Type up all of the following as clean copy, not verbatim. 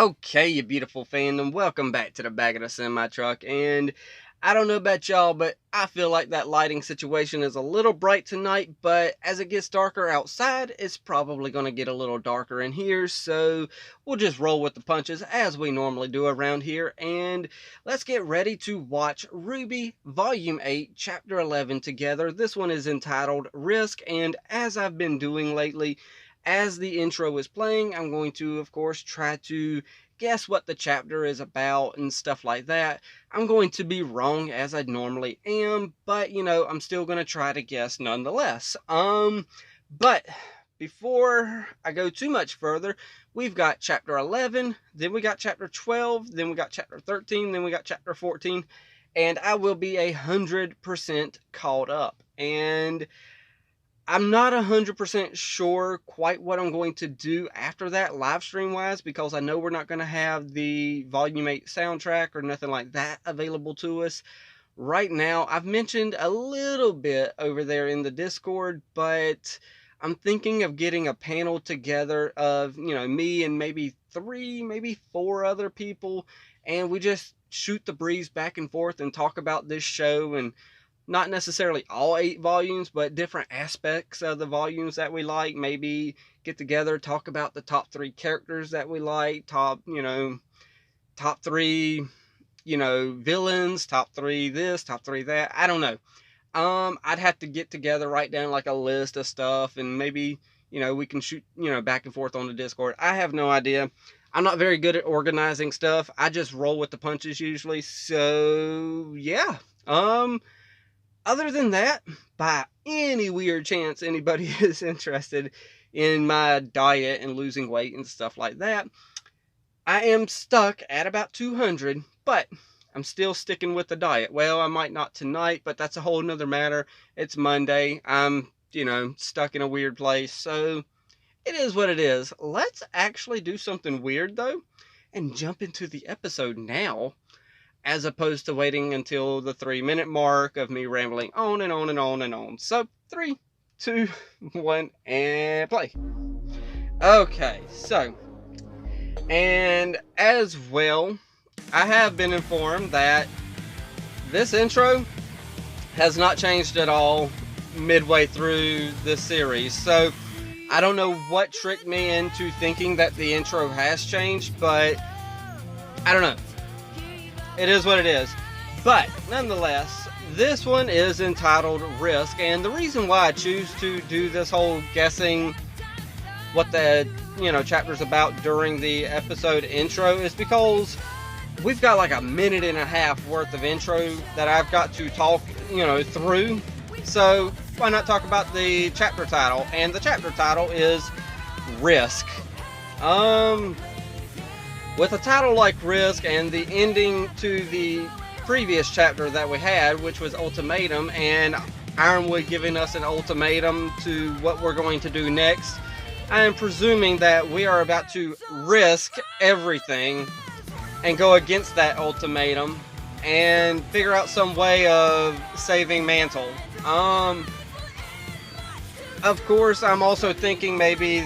Okay, you beautiful fandom, welcome back to the back of the semi-truck, and I don't know about y'all, but I feel like that lighting situation is a little bright tonight, but as it gets darker outside, it's probably going to get a little darker in here, so we'll just roll with the punches as we normally do around here, and let's get ready to watch Rwby Volume 8, Chapter 11 together. This one is entitled Risk, and as I've been doing lately, as the intro is playing, I'm going to, of course, try to guess what the chapter is about and stuff like that. I'm going to be wrong as I normally am, but, I'm still going to try to guess nonetheless. But before I go too much further, we've got chapter 11, then we got chapter 12, then we got chapter 13, then we got chapter 14, and I will be 100% caught up. And I'm not 100% sure quite what I'm going to do after that live stream wise, because I know we're not going to have the Volume 8 soundtrack or nothing like that available to us. Right now, I've mentioned a little bit over there in the Discord, but I'm thinking of getting a panel together of, me and maybe 3, maybe 4 other people, and we just shoot the breeze back and forth and talk about this show, and not necessarily all 8 volumes, but different aspects of the volumes that we like. Maybe get together, talk about the top 3 characters that we like, top 3, villains, top 3 this, top 3 that. I don't know. I'd have to get together, write down like a list of stuff, and maybe, we can shoot, back and forth on the Discord. I have no idea. I'm not very good at organizing stuff. I just roll with the punches usually. So, yeah. Other than that, by any weird chance anybody is interested in my diet and losing weight and stuff like that, I am stuck at about 200, but I'm still sticking with the diet. Well, I might not tonight, but that's a whole nother matter. It's Monday. I'm, stuck in a weird place, so it is what it is. Let's actually do something weird, though, and jump into the episode now, as opposed to waiting until the 3-minute mark of me rambling on and on and on and on. So, 3, 2, 1, and play. Okay, so, and as well, I have been informed that this intro has not changed at all midway through this series. So, I don't know what tricked me into thinking that the intro has changed, but I don't know. It is what it is. But, nonetheless, this one is entitled Risk, and the reason why I choose to do this whole guessing what the, chapter's about during the episode intro is because we've got like a minute and a half worth of intro that I've got to talk, through. So, why not talk about the chapter title? And the chapter title is Risk. With a title like Risk and the ending to the previous chapter that we had, which was Ultimatum, and Ironwood giving us an ultimatum to what we're going to do next, I am presuming that we are about to risk everything and go against that ultimatum and figure out some way of saving Mantle. Of course, I'm also thinking maybe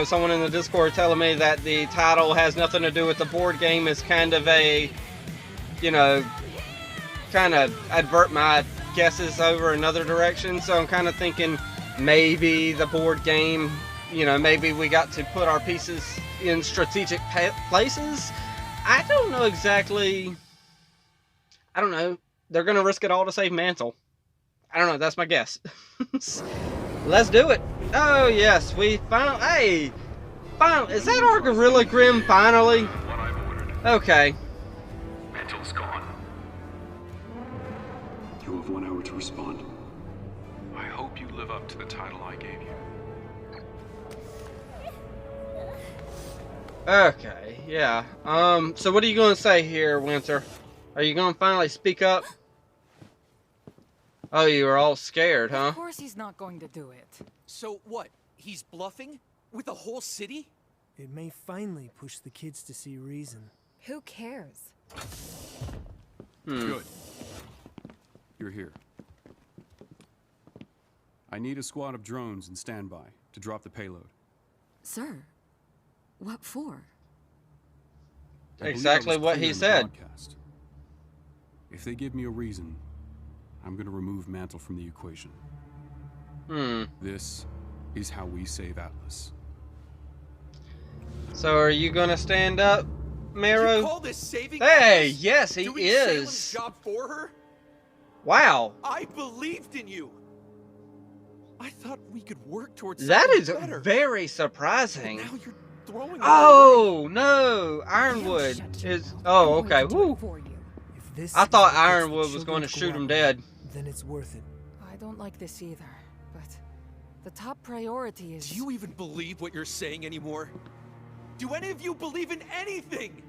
someone in the Discord telling me that the title has nothing to do with the board game is kind of a, kind of advert my guesses over another direction. So I'm kind of thinking maybe the board game, maybe we got to put our pieces in strategic places. I don't know exactly. I don't know. They're going to risk it all to save Mantle. I don't know. That's my guess. Let's do it. Oh, yes. We finally... Hey! Finally... Is that our Gorilla Grim, finally? What I've ordered. Okay. Mantle's gone. You have 1 hour to respond. I hope you live up to the title I gave you. Okay, yeah. So what are you going to say here, Winter? Are you going to finally speak up? Oh, you were all scared, huh? Of course he's not going to do it. So what? He's bluffing? With the whole city? It may finally push the kids to see reason. Who cares? Good. You're here. I need a squad of drones in standby to drop the payload. Sir, what for? I believe exactly I was what clear he in the said. broadcast. If they give me a reason, I'm going to remove Mantle from the equation. This is how we save Atlas. So are you gonna stand up, You Marrow? call this saving Hey, Atlas? yes, he Doing Salem's is. job for her? Wow, I believed in you. I thought we could work towards that something is better. very But surprising. now you're throwing it away. Oh no, You Ironwood shut your is. mouth. Oh, I'm going okay. to do it Woo. for you. If this I is thought what gets the Ironwood was going to children shoot him cooperate, dead. then it's worth it. I don't like this either, but the top priority is... Do you even believe what you're saying anymore? Do any of you believe in anything?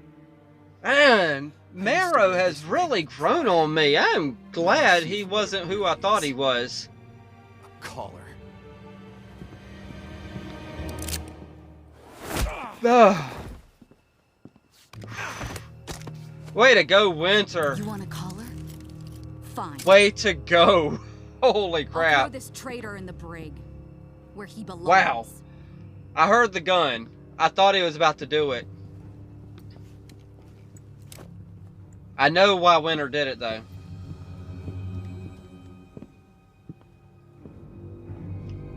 Man, Marrow has really grown on me. I'm glad he wasn't who I thought he was. A caller. Ugh. Way to go, Winter. You want to call her? Fine. Way to go. Holy I'll throw crap. this traitor in the brig, where he belongs. Wow. I heard the gun. I thought he was about to do it. I know why Winter did it, though.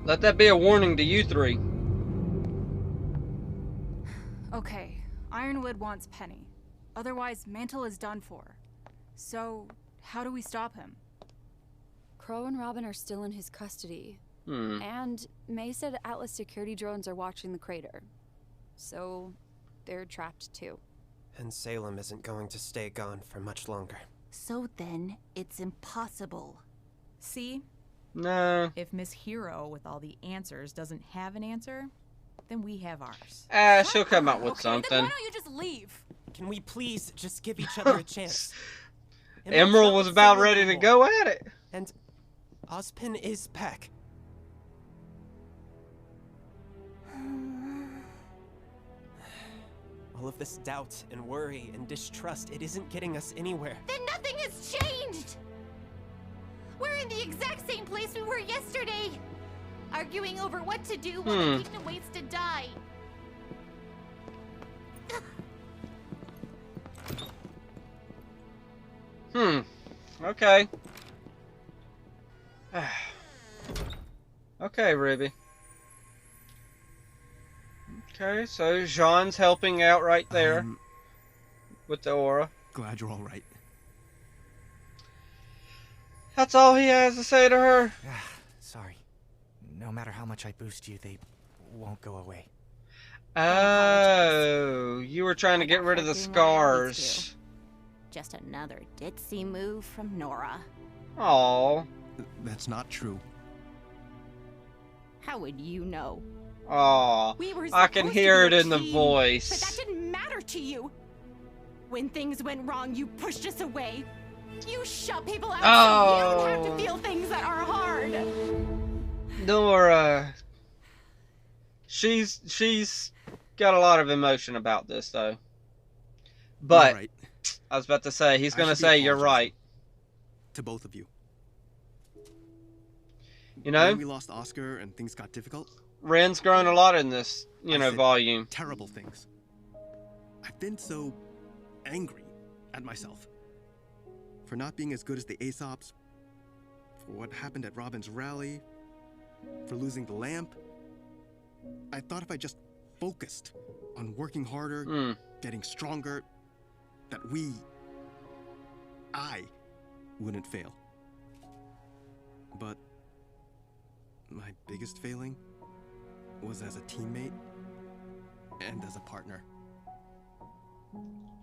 Let that be a warning to you three. Okay, Ironwood wants Penny. Otherwise, Mantle is done for. So, how do we stop him? Crow and Robin are still in his custody. And May said Atlas security drones are watching the crater. So, they're trapped too. And Salem isn't going to stay gone for much longer. So then, it's impossible. See? No. If Miss Hero with all the answers doesn't have an answer, then we have ours. She'll come up with Okay, something. then why don't you just leave? Can we please just give each other a chance? Emerald was about ready to go at it. And Ozpin is back. All of this doubt and worry and distrust, it isn't getting us anywhere. Then nothing has changed! We're in the exact same place we were yesterday! Arguing over what to do while the kingdom waits to die. Okay. Okay, Ruby. Okay, so Jean's helping out right there with the aura. Glad you're all right. That's all he has to say to her. Sorry. No matter how much I boost you, they won't go away. Oh, you were trying to get rid of the scars. Just another ditzy move from Nora. Aw. That's not true. How would you know? Aw. We were I can supposed to hear be it a in the team, voice. But that didn't matter to you. When things went wrong, you pushed us away. You shut people out so you don't have to feel things that are hard. Nora. She's got a lot of emotion about this, though. But Right. I was about to say, he's I going to should be say you're apologizing right. To both of you. You know? When we lost Oscar and things got difficult, Ren's grown a lot in this, I said volume. terrible things. I've been so angry at myself. For not being as good as the Aesops, for what happened at Robin's rally, for losing the lamp. I thought if I just focused on working harder, getting stronger, that I wouldn't fail. But my biggest failing was as a teammate and as a partner.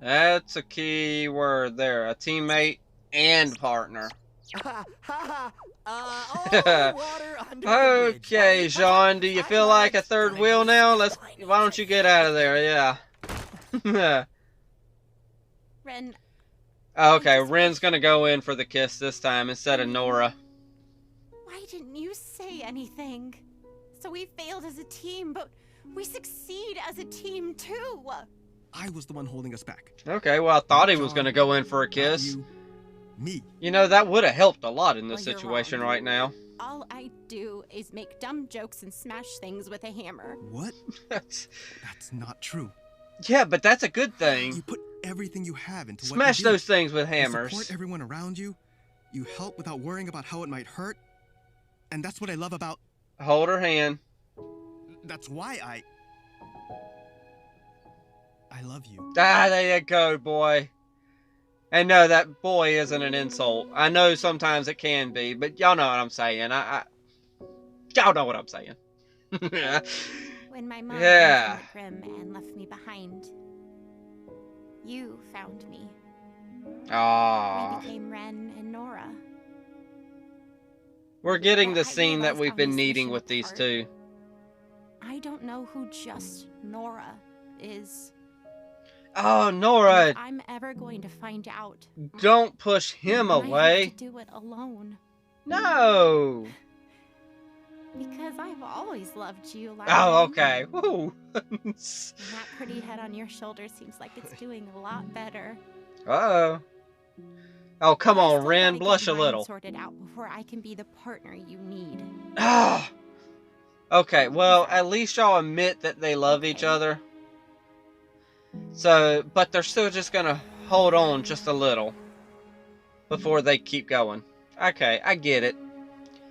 That's a key word there. A teammate and partner. Okay, Jean, do you feel like a third wheel now? Why don't you get out of there? Yeah. Ren. Okay, Ren's gonna go in for the kiss this time instead of Nora. Why didn't you say anything? So we failed as a team, but we succeed as a team too. I was the one holding us back. Okay, well, I thought he was gonna go in for a kiss. You, me. You know, that would have helped a lot in this Well, you're situation wrong. right now. All I do is make dumb jokes and smash things with a hammer. What? That's not true. Yeah, but that's a good thing. You put everything you have into what Smash you do. those things with You hammers. support everyone around you. You help without worrying about how it might hurt. And that's what I love about... Hold her hand. That's why I love you. Ah, there you go, boy. And no, that boy isn't an insult. I know sometimes it can be, but y'all know what I'm saying. Y'all know what I'm saying. When my mom Yeah. went to the Grim and left me behind, you found me. Aww. We became Ren and Nora. We're getting the I scene that realized we've on been this needing mission with these apart, two. I don't know who just Nora is. Oh, And Nora, if I'm ever going to find out, don't push him then I away. have to do it alone. No. Because I've always loved you, Larry. Oh, okay. Woo. And that pretty head on your shoulder seems like it's doing a lot better. Uh-oh. Oh, come But I on, still Ren. gotta Blush get a mine little. sorted out before I can be the partner you need. Ah. Okay, well, at least y'all admit that they love each other. So, but they're still just gonna hold on just a little before they keep going. Okay, I get it.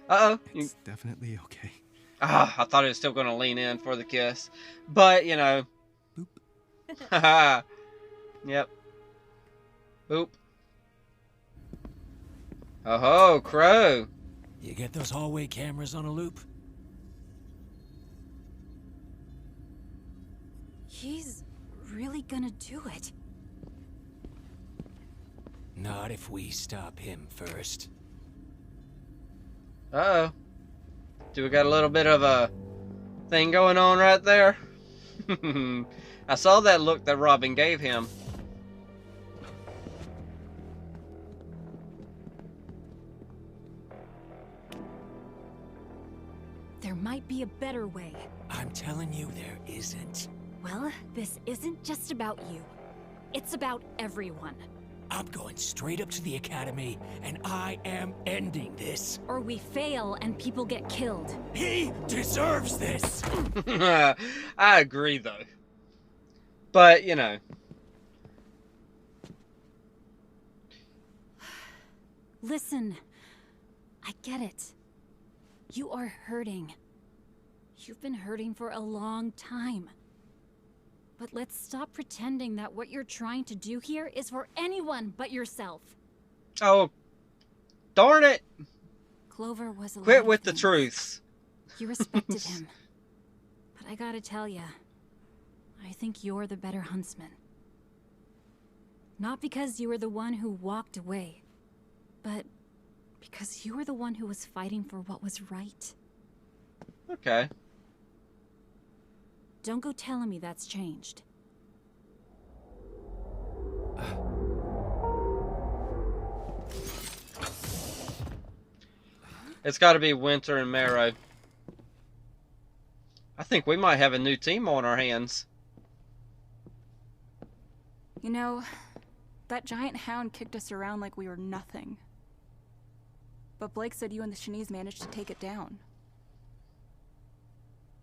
Uh-oh. It's definitely okay. Ah, I thought it was still gonna lean in for the kiss. But, you know. Boop. Haha. Yep. Boop. Oh-ho, Crow. You get those hallway cameras on a loop? He's really gonna do it. Not if we stop him first. Uh-oh. Do we got a little bit of a thing going on right there? I saw that look that Robin gave him. There might be a better way. I'm telling you, there isn't. Well, this isn't just about you. It's about everyone. I'm going straight up to the academy, and I am ending this. Or we fail and people get killed. He deserves this! I agree, though. But, you know. Listen, I get it. You are hurting. You've been hurting for a long time. But let's stop pretending that what you're trying to do here is for anyone but yourself. Oh, darn it! Clover was a lot Quit of with the things. truth. You respected him. But I gotta tell ya, I think you're the better huntsman. Not because you were the one who walked away, but because you were the one who was fighting for what was right. Okay. Don't go telling me that's changed. It's got to be Winter and Marrow. I think we might have a new team on our hands. You know, that giant hound kicked us around like we were nothing. But Blake said you and the Shanice managed to take it down.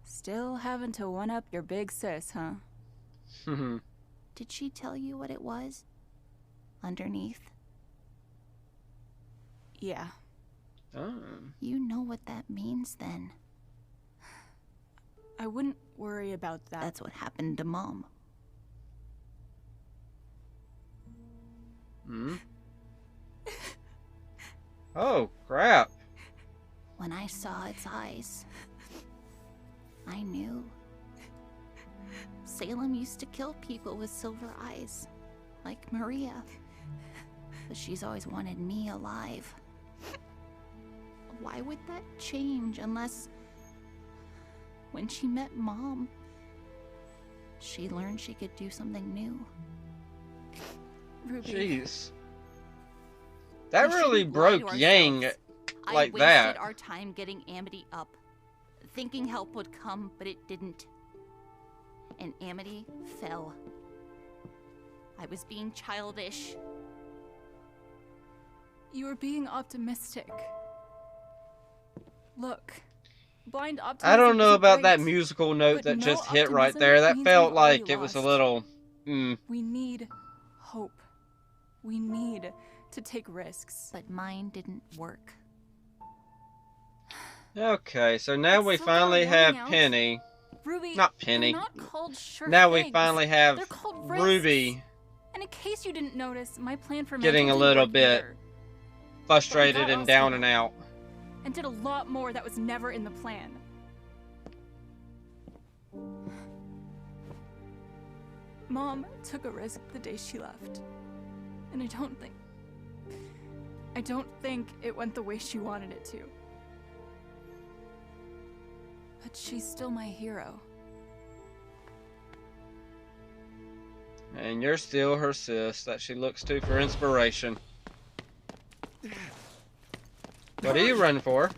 Still having to one-up your big sis, huh? Did she tell you what it was? Underneath? Yeah. Oh. You know what that means then. I wouldn't worry about that. That's what happened to Mom. Hmm? Oh, crap. When I saw its eyes, I knew. Salem used to kill people with silver eyes, like Maria. But she's always wanted me alive. Why would that change unless... when she met Mom, she learned she could do something new. Rwby. Jeez. That We really shouldn't lie to broke Yang ourselves. like I wasted that. our time getting Amity up, thinking help would come, but it didn't. And Amity fell. I was being childish. You were being optimistic. Look, blind optimism I don't know isn't about that great, musical note but that no just hit right optimism there. That means felt we've already like it was a lost. little... We need hope. We need to take risks. But mine didn't work. Okay, so now we finally have Penny. Ruby, Not Penny. they're not called sure Now things. we finally have They're called Rwby risks. And in case you didn't notice, my plan for getting a Mantle little didn't work bit either. frustrated But and we got down Oscar and out. and did a lot more that was never in the plan. Mom took a risk the day she left. And I don't think it went the way she wanted it to. But she's still my hero. And you're still her sis that she looks to for inspiration. What are you running for?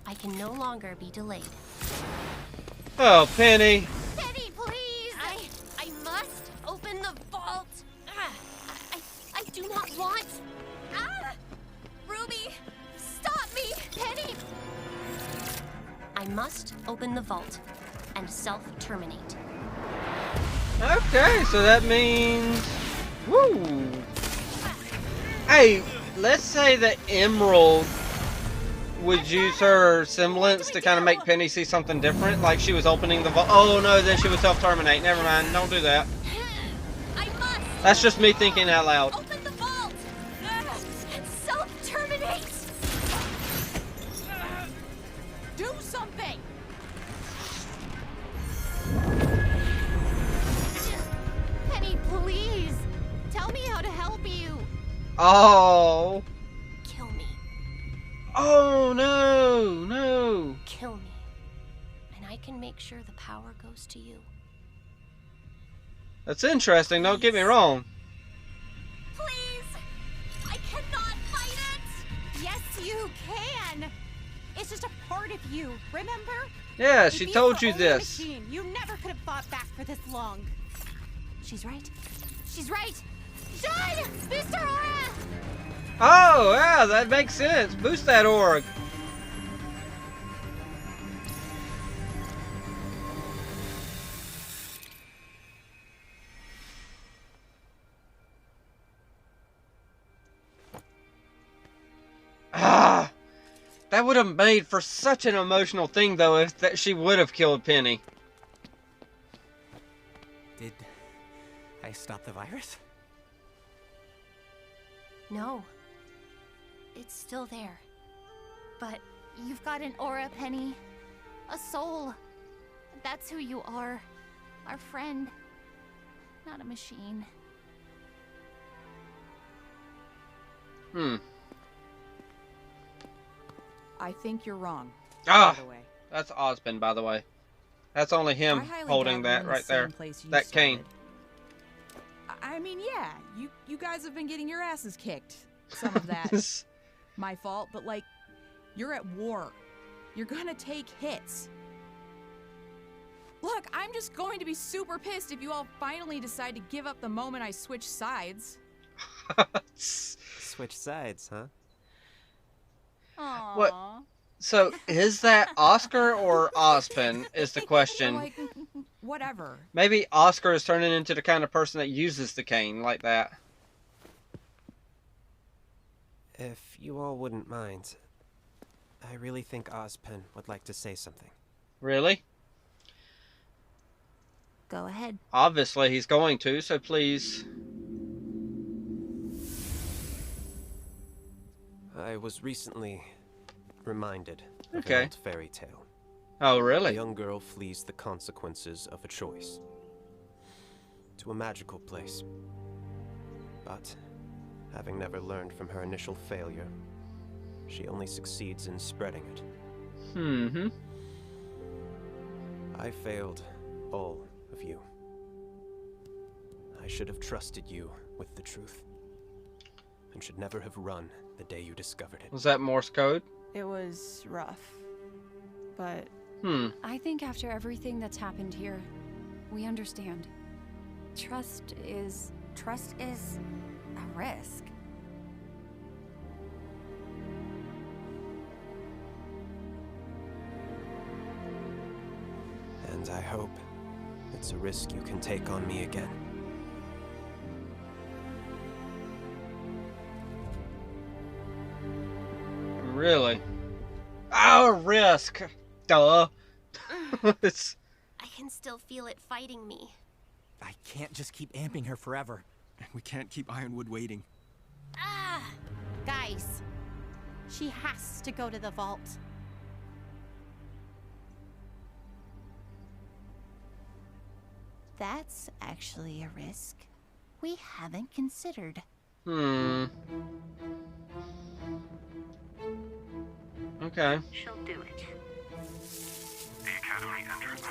I can no longer be delayed. Oh, Penny. Penny, please! I must open the vault. I do not want. Rwby, stop me! Penny! I must open the vault and self-terminate. Okay, so that means... Woo! Hey, let's say that Emerald would use her semblance to kind of make Penny see something different, like she was opening the vault. Oh no, then she would self-terminate. Never mind, don't do that. That's just me thinking out loud. Open the vault and self-terminate. Do something. Penny, please. Tell me how to help you. Oh. Kill me. Oh no, no. Kill me. And I can make sure the power goes to you. That's interesting, don't get me wrong. Please! I cannot fight it! Yes, you can. It's just a part of you, remember? Yeah, If she you told were you only this. Machine, you never could have fought back for this long. She's right. She's right. Shine! Booster aura! Oh, yeah, that makes sense. Boost that org. Ah, that would have made for such an emotional thing, though, if that she would have killed Penny. Did I stop the virus? No. It's still there. But you've got an aura, Penny. A soul. That's who you are. Our friend. Not a machine. I think you're wrong. Ah, by the way. that's Osmond, by the way. That's only him I highly holding doubt we're that in the right there. same place you That cane. started. I mean, yeah, you guys have been getting your asses kicked. Some of that my fault, but like, you're at war. You're gonna take hits. Look, I'm just going to be super pissed if you all finally decide to give up the moment I switch sides. Switch sides, huh? Aww. What? So, is that Oscar or Ozpin is the question. Like, whatever. Maybe Oscar is turning into the kind of person that uses the cane like that. If you all wouldn't mind, I really think Ozpin would like to say something. Really? Go ahead. Obviously, he's going to, so please. I was recently reminded of Okay. an old fairy tale. Oh, A really? young girl flees the consequences of a choice to a magical place. But, having never learned from her initial failure, she only succeeds in spreading it. Mm-hmm. I failed all of you. I should have trusted you with the truth, and should never have run the day you discovered it. Was that Morse code? It was rough. But I think after everything that's happened here, we understand. Trust is a risk. And I hope It's a risk you can take on me again. Really? Oh, risk! Duh. It's... I can still feel it fighting me. I can't just keep amping her forever. And we can't keep Ironwood waiting. Ah! Guys, she has to go to the vault. That's actually a risk we haven't considered. Okay. She'll do it. The Academy enters.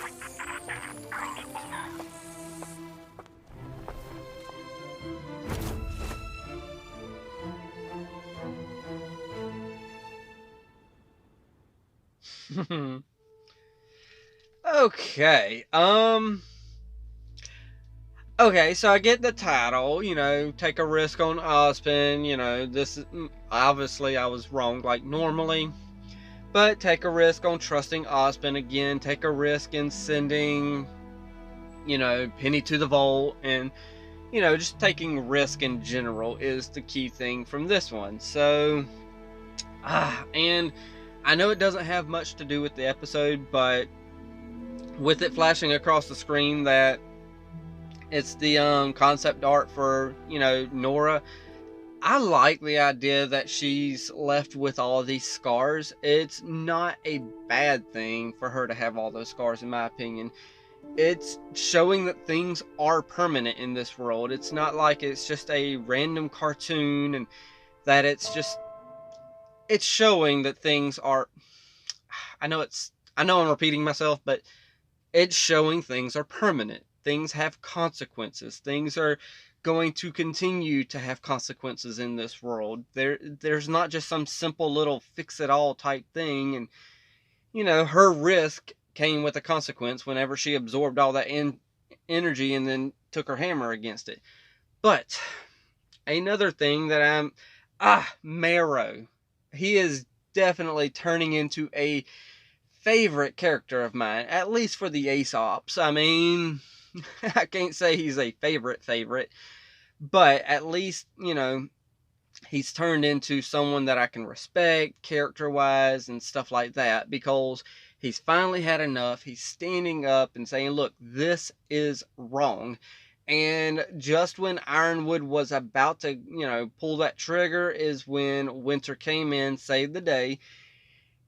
Okay. Okay, so I get the title, you know, take a risk on Ozpin, you know, this is, obviously I was wrong, like normally, but take a risk on trusting Ozpin again, take a risk in sending, you know, Penny to the vault, and, you know, just taking risk in general is the key thing from this one. So, and I know it doesn't have much to do with the episode, but with it flashing across the screen that it's the concept art for, you know, Nora, I like the idea that she's left with all of these scars. It's not a bad thing for her to have all those scars, in my opinion. It's showing that things are permanent in this world. It's not like it's just a random cartoon and that it's showing that things are, I know I'm repeating myself, but it's showing things are permanent. Things have consequences. Things are going to continue to have consequences in this world. There's not just some simple little fix-it-all type thing. And, you know, her risk came with a consequence whenever she absorbed all that energy and then took her hammer against it. But another thing that Marrow. He is definitely turning into a favorite character of mine, at least for the Aesops. I mean, I can't say he's a favorite, but at least, you know, he's turned into someone that I can respect character-wise and stuff like that, because he's finally had enough. He's standing up and saying, look, this is wrong. And just when Ironwood was about to, you know, pull that trigger is when Winter came in, saved the day.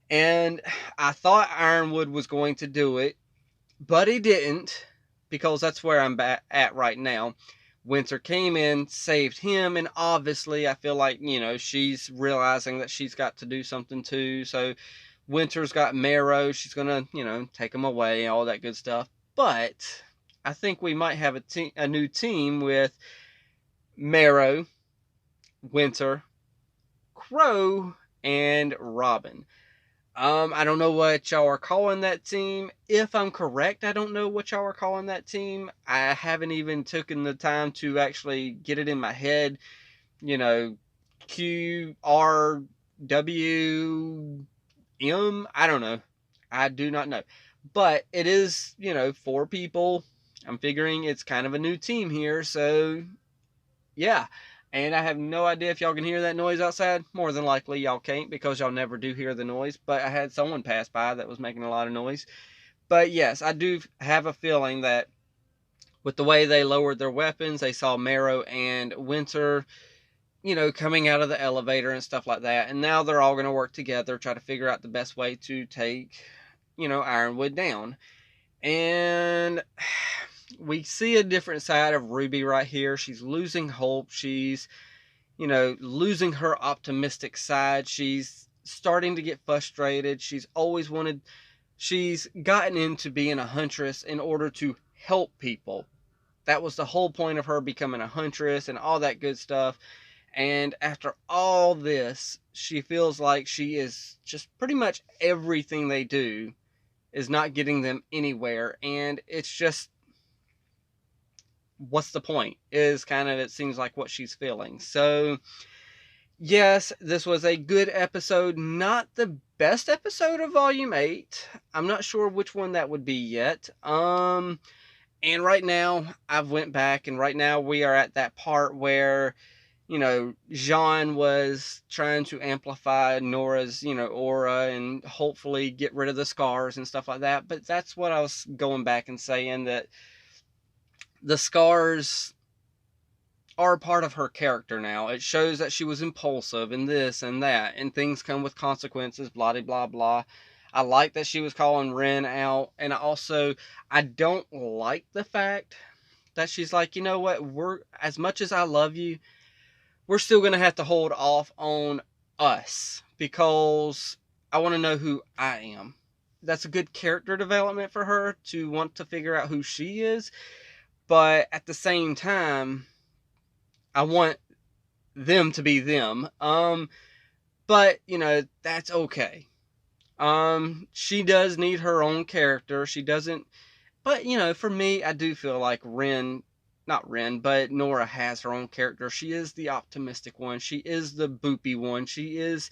And I thought Ironwood was going to do it, but he didn't, because that's where I'm at right now. Winter came in, saved him, and obviously I feel like, you know, she's realizing that she's got to do something too. So Winter's got Marrow. She's going to, you know, take him away, all that good stuff. But I think we might have a new team with Marrow, Winter, Crow, and Robin. I don't know what y'all are calling that team. If I'm correct, I don't know what y'all are calling that team. I haven't even taken the time to actually get it in my head. You know, Q, R, W, M, I don't know. I do not know. But it is, you know, 4 people. I'm figuring it's kind of a new team here, so yeah. And I have no idea if y'all can hear that noise outside. More than likely y'all can't, because y'all never do hear the noise. But I had someone pass by that was making a lot of noise. But yes, I do have a feeling that with the way they lowered their weapons, they saw Marrow and Winter, you know, coming out of the elevator and stuff like that. And now they're all going to work together, try to figure out the best way to take, you know, Ironwood down. And we see a different side of Rwby right here. She's losing hope. She's, you know, losing her optimistic side. She's starting to get frustrated. She's gotten into being a huntress in order to help people. That was the whole point of her becoming a huntress and all that good stuff. And after all this, she feels like she is just pretty much everything they do is not getting them anywhere. And it's just, what's the point, is kind of, it seems like, what she's feeling. So yes, this was a good episode. Not the best episode of Volume 8. I'm not sure which one that would be yet. And right now, I've went back, and right now we are at that part where, you know, Jean was trying to amplify Nora's, you know, aura and hopefully get rid of the scars and stuff like that. But that's what I was going back and saying, that the scars are a part of her character now. It shows that she was impulsive and this and that, and things come with consequences, blah, blah, blah, blah. I like that she was calling Ren out, and I don't like the fact that she's like, you know what, as much as I love you, we're still going to have to hold off on us, because I want to know who I am. That's a good character development for her, to want to figure out who she is, but at the same time, I want them to be them. But, you know, that's okay. She does need her own character. She doesn't, but, you know, for me, I do feel like but Nora has her own character. She is the optimistic one. She is the boopy one. She is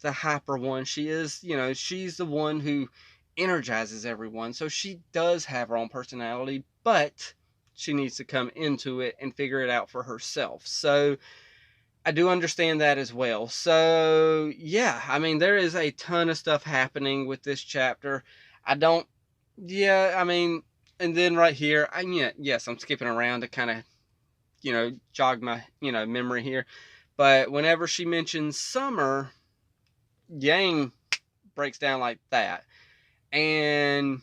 the hyper one. She is, you know, she's the one who energizes everyone. So she does have her own personality, but she needs to come into it and figure it out for herself. So I do understand that as well. So yeah, I mean, there is a ton of stuff happening with this chapter. And then right here, yes, I'm skipping around to kind of, you know, jog my, you know, memory here. But whenever she mentions Summer, Yang breaks down like that. And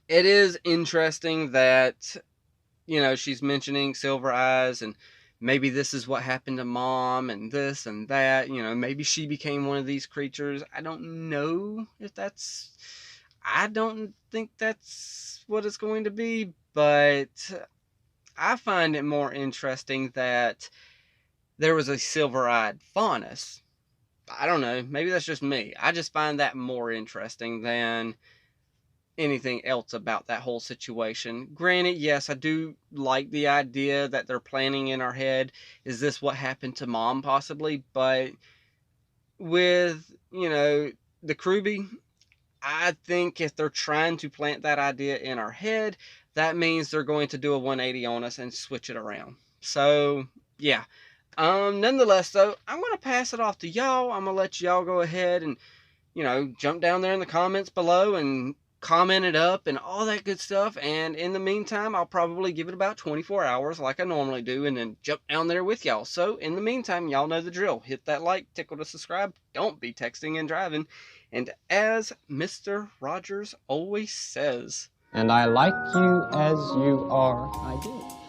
it is interesting that, you know, she's mentioning Silver Eyes, and maybe this is what happened to Mom, and this and that. You know, maybe she became one of these creatures. I don't know if that's... I don't think that's what it's going to be, but I find it more interesting that there was a silver-eyed Faunus. I don't know, maybe that's just me. I just find that more interesting than anything else about that whole situation. Granted, yes, I do like the idea that they're planning in our head, is this what happened to Mom possibly? But with, you know, the Rwby, I think if they're trying to plant that idea in our head, that means they're going to do a 180 on us and switch it around. So, yeah. Nonetheless, though, I'm going to pass it off to y'all. I'm going to let y'all go ahead and, you know, jump down there in the comments below and comment it up and all that good stuff. And in the meantime, I'll probably give it about 24 hours like I normally do, and then jump down there with y'all. So, in the meantime, y'all know the drill. Hit that like, tickle to subscribe. Don't be texting and driving. And as Mr. Rogers always says, and I like you as you are, I do.